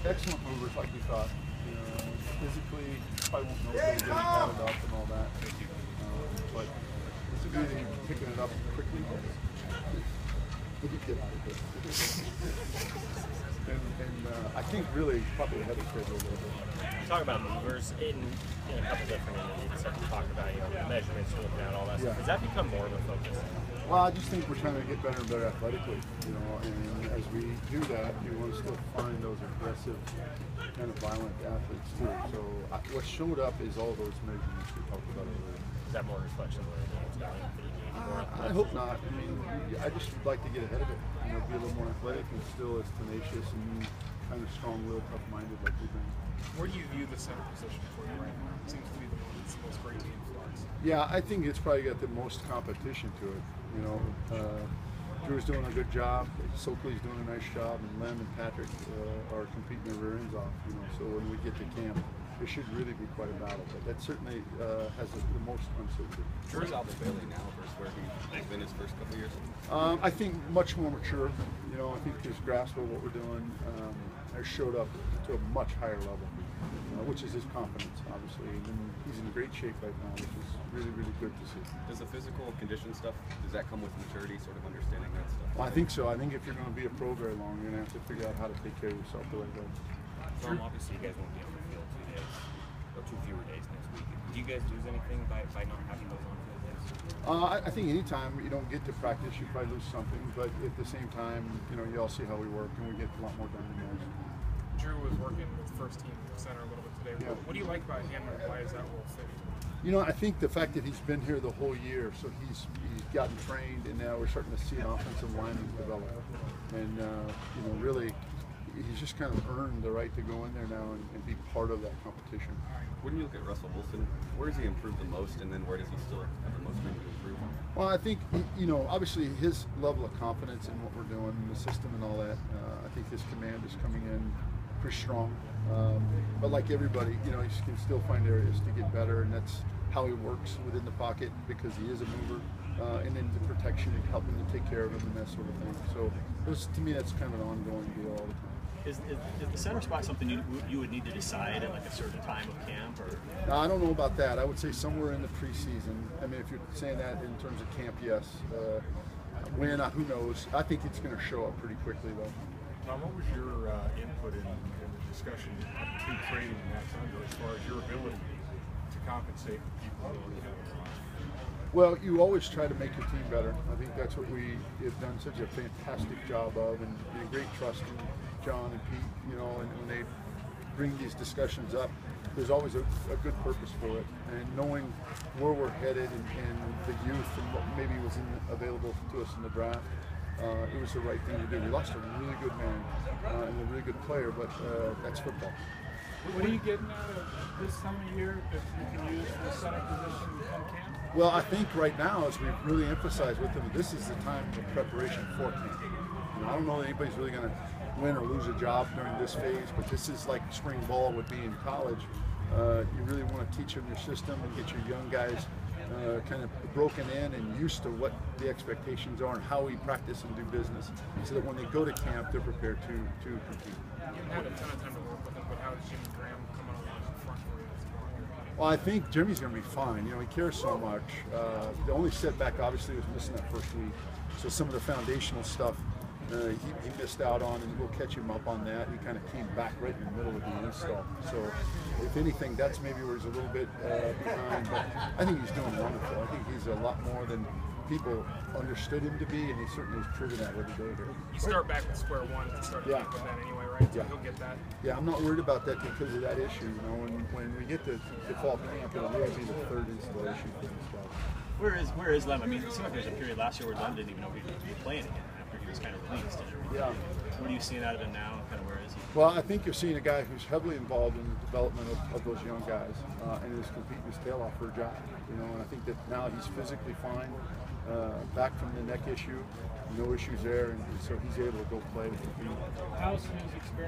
excellent movers, like we thought. You know, physically, probably won't know if they're getting padded up and all that. But it's a good thing picking it up quickly. Look at get out of here. and I think really probably ahead of schedule a little bit. Talk about movers in a couple different entities. Talk about the measurements you're looking at, all that stuff. Has that become more of a focus? Well, I just think we're trying to get better and better athletically, you know, and as we do that, we want to still find those aggressive, kind of violent athletes too. So what showed up is all those measurements we talked about earlier. Is that more reflection of where the game's going? I hope not. I mean, I just would like to get ahead of it, you know, be a little more athletic and still as tenacious and kind of strong-willed, tough-minded like we've been. Where do you view the center position for you right now? It seems to be the one that's the most greatly influenced. Yeah, I think it's probably got the most competition to it. You know, Drew's doing a good job. Soakley's doing a nice job, and Lem and Patrick are competing their rear ends off. You know, so when we get to camp, it should really be quite a battle. But that certainly has the most uncertainty. Where's Alvin Bailey now versus where he's been his first couple of years? I think much more mature. You know, I think his grasp of what we're doing has showed up to a much higher level, which is his confidence, obviously. And he's in great shape right now, which is really, really good to see. Does the physical condition stuff, does that come with maturity, sort of understanding that stuff? Well, I think so. I think if you're going to be a pro very long, you're going to have to figure out how to take care of yourself the right way. Obviously, you guys won't be on the field 2 days, or 2 fewer days next week. Do you guys lose anything by not having those on-field days? I think anytime you don't get to practice, you probably lose something. But at the same time, you know, you all see how we work, and we get a lot more done than most. Drew was working with the first team center a little bit today. Yeah. What do you like about him, and why is that role fitting? You know, I think the fact that he's been here the whole year, so he's gotten trained, and now we're starting to see an offensive lineman develop. And you know, really, he's just kind of earned the right to go in there now and be part of that competition. When you look at Russell Wilson, where does he improve the most, and then where does he still have the most room to improve? Well, I think, you know, obviously his level of confidence in what we're doing, the system and all that, I think his command is coming in pretty strong. But like everybody, you know, he can still find areas to get better, and that's how he works within the pocket because he is a mover. And then the protection and helping to take care of him and that sort of thing. So to me, that's kind of an ongoing deal all the time. Is the center spot something you would need to decide at like a certain time of camp, or? No, I don't know about that. I would say somewhere in the preseason. I mean, if you're saying that in terms of camp, yes. When, who knows? I think it's going to show up pretty quickly, though. Tom, what was your input in the discussion between training and that Thunder as far as your ability to compensate for people who are doing it? Well, you always try to make your team better. I think that's what we have done such a fantastic job of, and great trust in John and Pete, you know, and when they bring these discussions up, there's always a good purpose for it. And knowing where we're headed and the youth and what maybe was available to us in the draft, it was the right thing to do. We lost a really good man and a really good player, but that's football. What are you getting out of this time of year that you can use for the center position in camp? Well, I think right now, as we've really emphasized with them, this is the time of preparation for camp. You know, I don't know that anybody's really going to win or lose a job during this phase, but this is like spring ball would be in college. You really want to teach them your system and get your young guys kind of broken in and used to what the expectations are and how we practice and do business, so that when they go to camp, they're prepared to compete. You haven't had a ton of time to work with him, but how is Jimmy Graham coming along in front for you? Well, I think Jimmy's going to be fine. You know, he cares so much. The only setback, obviously, was missing that first week. So some of the foundational stuff he missed out on, and we'll catch him up on that. He kind of came back right in the middle of the install. So, if anything, that's maybe where he's a little bit behind. But I think he's doing wonderful. I think he's a lot more than people understood him to be, and he certainly has proven that every day here. You start back with square one at the start of camp with that anyway, right? So he'll get that. Yeah, I'm not worried about that because of that issue. You know, when we get to fall camp, it'll really be the third installation for this guy. Where is Lem? I mean, it seemed like there was a period last year where Lem didn't even know he was playing again after he was kind of released and everything. Yeah. What are you seeing out of him now? Kind of where is he? Well, I think you're seeing a guy who's heavily involved in the development of those young guys and is competing his tail off for a job. You know, and I think that now he's physically fine, back from the neck issue, no issues there, and so he's able to go play and compete. How's his experience?